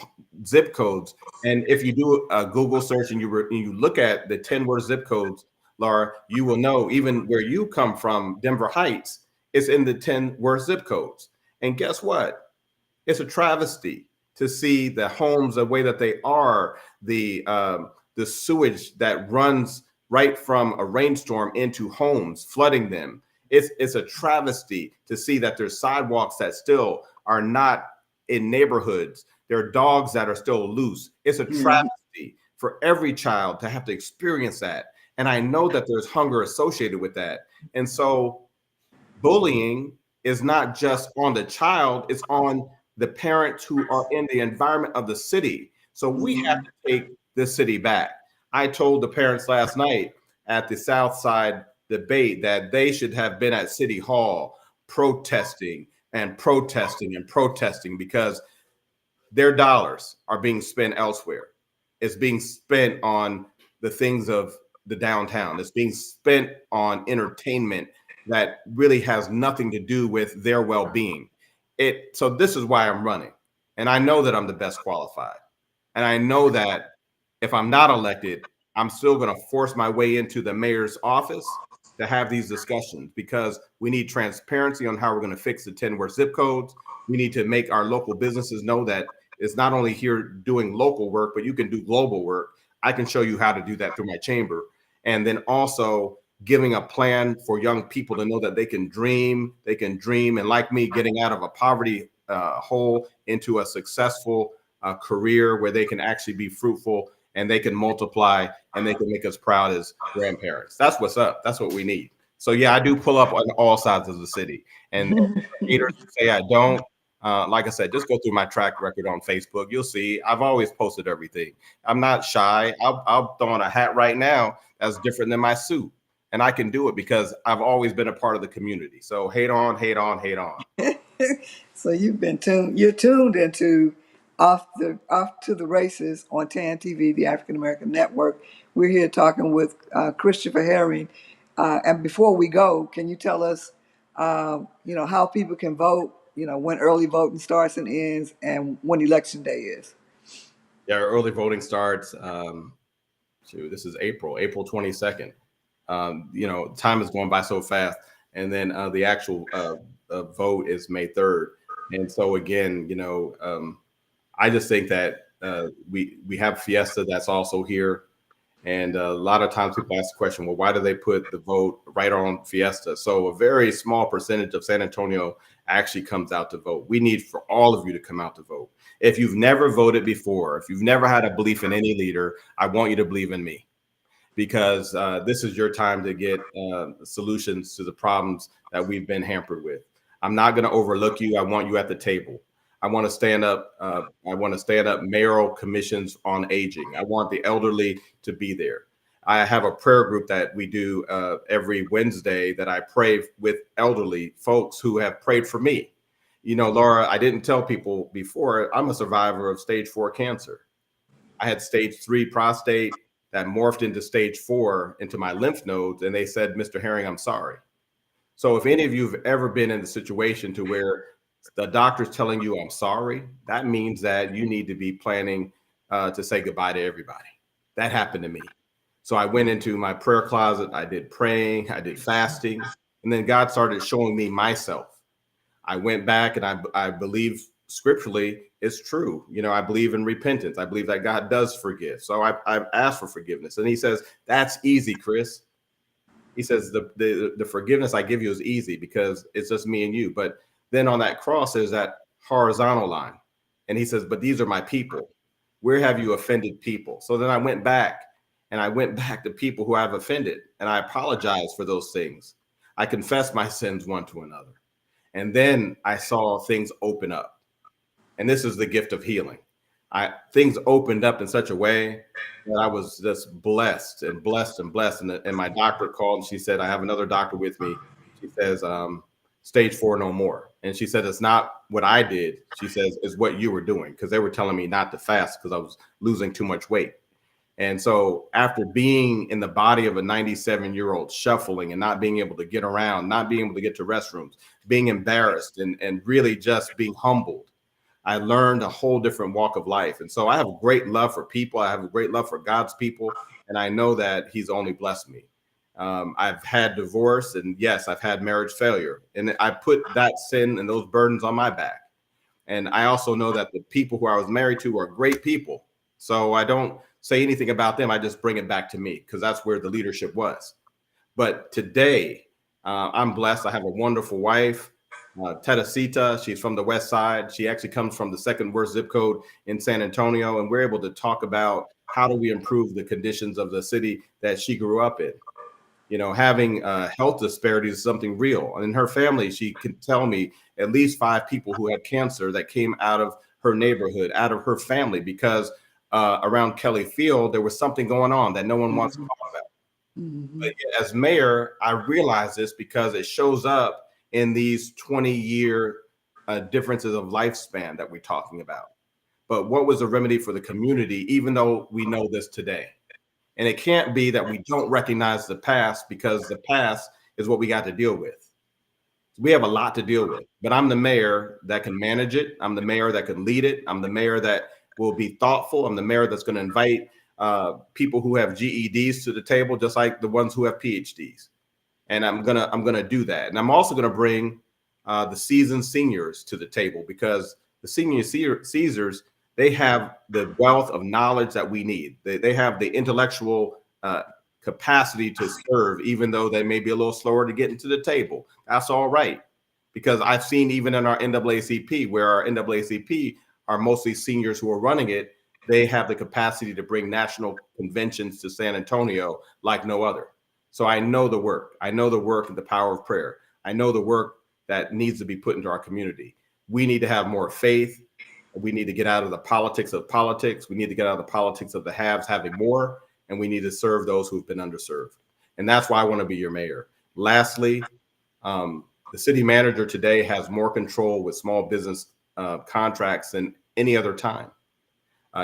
zip codes. And if you do a Google search and you look at the 10 worst zip codes, Laura, you will know even where you come from, Denver Heights, is in the 10 worst zip codes. And guess what? It's a travesty to see the homes the way that they are, the sewage that runs right from a rainstorm into homes, flooding them. It's a travesty to see that there's sidewalks that still are not in neighborhoods. There are dogs that are still loose. It's a travesty for every child to have to experience that. And I know that there's hunger associated with that. And so bullying is not just on the child, it's on the parents who are in the environment of the city. So we have to take this city back. I told the parents last night at the South Side debate that they should have been at City Hall protesting and protesting and protesting because their dollars are being spent elsewhere. It's being spent on the things of the downtown. It's being spent on entertainment that really has nothing to do with their well-being. So this is why I'm running. And I know that I'm the best qualified. And I know that if I'm not elected, I'm still going to force my way into the mayor's office to have these discussions, because we need transparency on how we're going to fix the 10 worst zip codes. We need to make our local businesses know that it's not only here doing local work, but you can do global work. I can show you how to do that through my chamber. And then also giving a plan for young people to know that they can dream, and like me, getting out of a poverty hole into a successful career where they can actually be fruitful and they can multiply and they can make us proud as grandparents. That's what's up. That's what we need. So yeah, I do pull up on all sides of the city. And haters say I don't. Like I said, just go through my track record on Facebook. You'll see I've always posted everything. I'm not shy. I'll throw on a hat right now that's different than my suit. And I can do it because I've always been a part of the community. So hate on, hate on, hate on. So you're tuned into off to the races on TAAN TV, the African American Network. We're here talking with Christopher Herring. And before we go, can you tell us, how people can vote, when early voting starts and ends, and when election day is? Yeah, early voting starts. This is April 22nd. Time is going by so fast. And then the actual vote is May 3rd. And so again, I just think that we have Fiesta that's also here. And a lot of times people ask the question, well, why do they put the vote right on Fiesta? So a very small percentage of San Antonio actually comes out to vote. We need for all of you to come out to vote. If you've never voted before, if you've never had a belief in any leader, I want you to believe in me, because this is your time to get solutions to the problems that we've been hampered with. I'm not going to overlook you. I want you at the table. I want to stand up. Mayoral commissions on aging. I want the elderly to be there. I have a prayer group that we do every Wednesday that I pray with elderly folks who have prayed for me. Laura, I didn't tell people before, I'm a survivor of stage 4 cancer. I had stage 3 prostate that morphed into stage 4 into my lymph nodes. And they said, Mr. Herring, I'm sorry. So if any of you have ever been in the situation to where the doctor's telling you I'm sorry, that means that you need to be planning to say goodbye to everybody. That happened to me. So I went into my prayer closet. I did praying, I did fasting, and then God started showing me myself. I went back and I believe scripturally it's true. You know, I believe in repentance. I believe that God does forgive. So I've asked for forgiveness. And he says, that's easy, Chris. He says, the forgiveness I give you is easy because it's just me and you. But then on that cross, there's that horizontal line. And he says, but these are my people. Where have you offended people? So then I went back to people who I've offended. And I apologize for those things. I confess my sins one to another. And then I saw things open up. And this is the gift of healing. Things opened up in such a way that I was just blessed and blessed and blessed. And my doctor called and she said, I have another doctor with me. She says, stage 4, no more. And she said, it's not what I did. She says, it's what you were doing. Because they were telling me not to fast because I was losing too much weight. And so after being in the body of a 97-year-old, shuffling and not being able to get around, not being able to get to restrooms, being embarrassed and really just being humbled, I learned a whole different walk of life. And so I have a great love for people. I have a great love for God's people. And I know that he's only blessed me. I've had divorce, and yes, I've had marriage failure. And I put that sin and those burdens on my back. And I also know that the people who I was married to are great people. So I don't say anything about them. I just bring it back to me because that's where the leadership was. But today, I'm blessed. I have a wonderful wife. Teresita, she's from the West Side. She actually comes from the second worst zip code in San Antonio. And we're able to talk about how do we improve the conditions of the city that she grew up in. You know, having health disparities is something real. And in her family, she can tell me at least 5 people who had cancer that came out of her neighborhood, out of her family, because around Kelly Field, there was something going on that no one wants to talk about. But as mayor, I realize this because it shows up in these 20-year differences of lifespan that we're talking about. But what was the remedy for the community, even though we know this today? And it can't be that we don't recognize the past because the past is what we got to deal with. We have a lot to deal with, but I'm the mayor that can manage it. I'm the mayor that can lead it. I'm the mayor that will be thoughtful. I'm the mayor that's going to invite people who have GEDs to the table, just like the ones who have PhDs. And I'm gonna do that. And I'm also gonna bring the seasoned seniors to the table because the senior Caesars, they have the wealth of knowledge that we need. They have the intellectual capacity to serve, even though they may be a little slower to get into the table. That's all right. Because I've seen even in our NAACP, where our NAACP are mostly seniors who are running it, they have the capacity to bring national conventions to San Antonio like no other. So I know the work. I know the work and the power of prayer. I know the work that needs to be put into our community. We need to have more faith. We need to get out of the politics of politics. We need to get out of the politics of the haves having more, and we need to serve those who've been underserved. And that's why I want to be your mayor. Lastly, the city manager today has more control with small business contracts than any other time.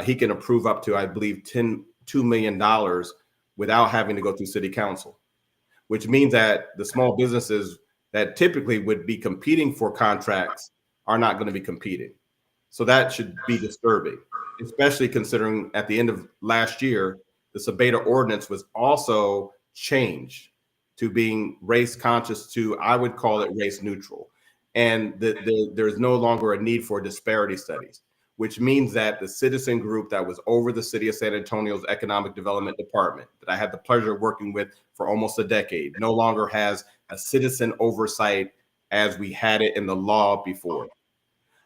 He can approve up to, I believe, $2 million without having to go through city council, which means that the small businesses that typically would be competing for contracts are not going to be competing. So that should be disturbing, especially considering at the end of last year, the Sabeta ordinance was also changed to being race conscious to, I would call it race neutral. And there's no longer a need for disparity studies, which means that the citizen group that was over the city of San Antonio's economic development department that I had the pleasure of working with for almost a decade no longer has a citizen oversight as we had it in the law before.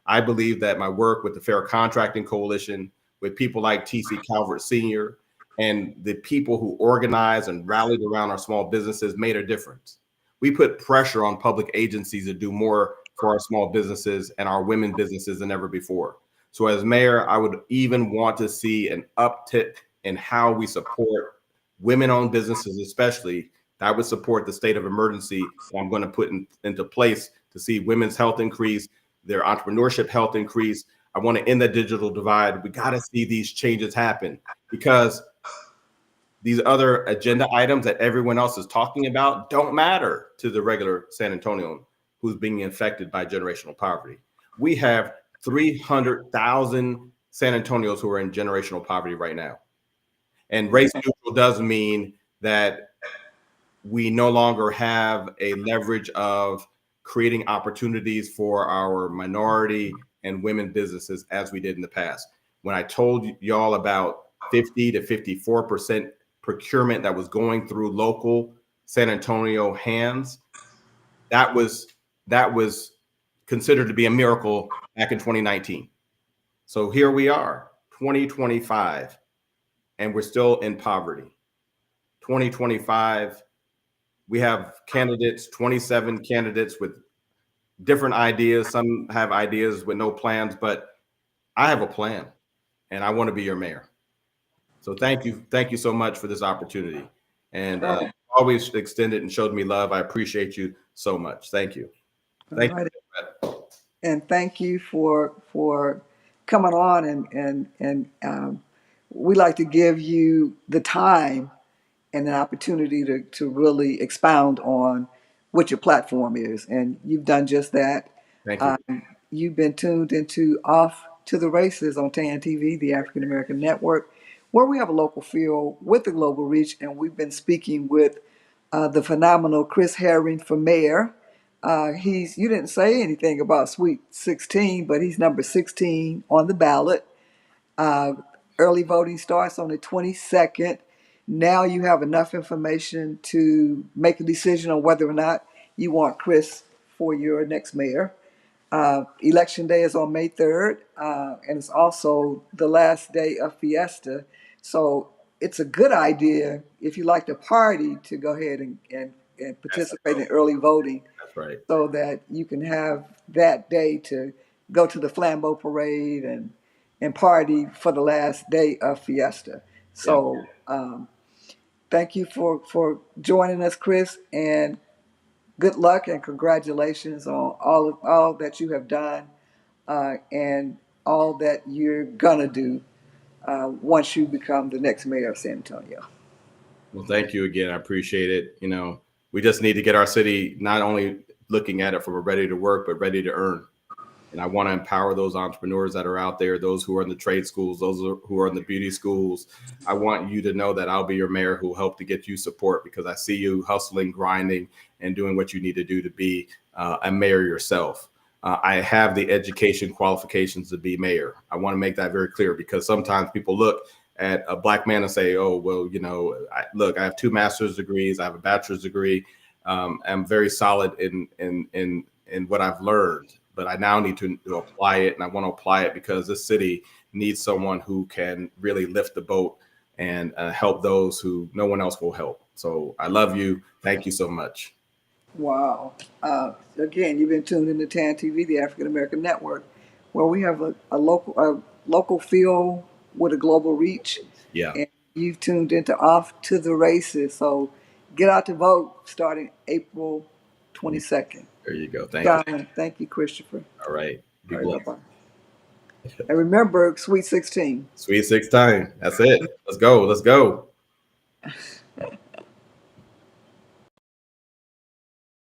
I believe that my work with the Fair Contracting Coalition, with people like T.C. Calvert Sr., and the people who organized and rallied around our small businesses made a difference. We put pressure on public agencies to do more for our small businesses and our women businesses than ever before. So as mayor, I would even want to see an uptick in how we support women-owned businesses, especially. I would support the state of emergency that I'm going to put into place to see women's health increase, their entrepreneurship health increase. I want to end the digital divide. We got to see these changes happen because these other agenda items that everyone else is talking about don't matter to the regular San Antonian who's being infected by generational poverty. We have 300,000 San Antonians who are in generational poverty right now. And race neutral does mean that we no longer have a leverage of creating opportunities for our minority and women businesses as we did in the past. When I told y'all about 50 to 54% procurement that was going through local San Antonio hands, that was considered to be a miracle back in 2019. So here we are, 2025, and we're still in poverty. 2025, we have candidates, 27 candidates with different ideas. Some have ideas with no plans, but I have a plan, and I want to be your mayor. So thank you so much for this opportunity, and always extended and showed me love. I appreciate you so much. Thank you. Thank you. And thank you for coming on, and we like to give you the time and an opportunity to really expound on what your platform is, and you've done just that. Thank you. You've been tuned into Off to the Races on TAAN TV, the African American Network, where we have a local feel with a global reach, and we've been speaking with the phenomenal Chris Herrings for mayor. You didn't say anything about Sweet 16, but he's number 16 on the ballot. Early voting starts on the 22nd. Now you have enough information to make a decision on whether or not you want Chris for your next mayor. Election day is on May 3rd, and it's also the last day of Fiesta. So it's a good idea if you like to party to go ahead and participate in early voting. That's right. So that you can have that day to go to the Flambeau Parade and party for the last day of Fiesta. So thank you for joining us, Chris, and good luck and congratulations on all that you have done and all that you're gonna do once you become the next mayor of San Antonio. Well, thank you again. I appreciate it. We just need to get our city not only looking at it from a ready to work, but ready to earn. And I want to empower those entrepreneurs that are out there, those who are in the trade schools, those who are in the beauty schools. I want you to know that I'll be your mayor who will help to get you support, because I see you hustling, grinding, and doing what you need to do to be a mayor yourself. I have the education qualifications to be mayor. I want to make that very clear, because sometimes people look at a black man and say, oh, well, I have 2 master's degrees. I have a bachelor's degree. I'm very solid in what I've learned, but I now need to apply it. And I want to apply it because this city needs someone who can really lift the boat and help those who no one else will help. So I love you. Thank you so much. Wow. Again, you've been tuned into TAAN TV, the African American Network, where we have a local feel with a global reach. Yeah. And you've tuned into Off to the Races. So get out to vote starting April 22nd. There you go. Thank you. Thank you, Christopher. All right. Be blessed. blessed. And remember, Sweet 16. Sweet 16. That's it. Let's go. Let's go.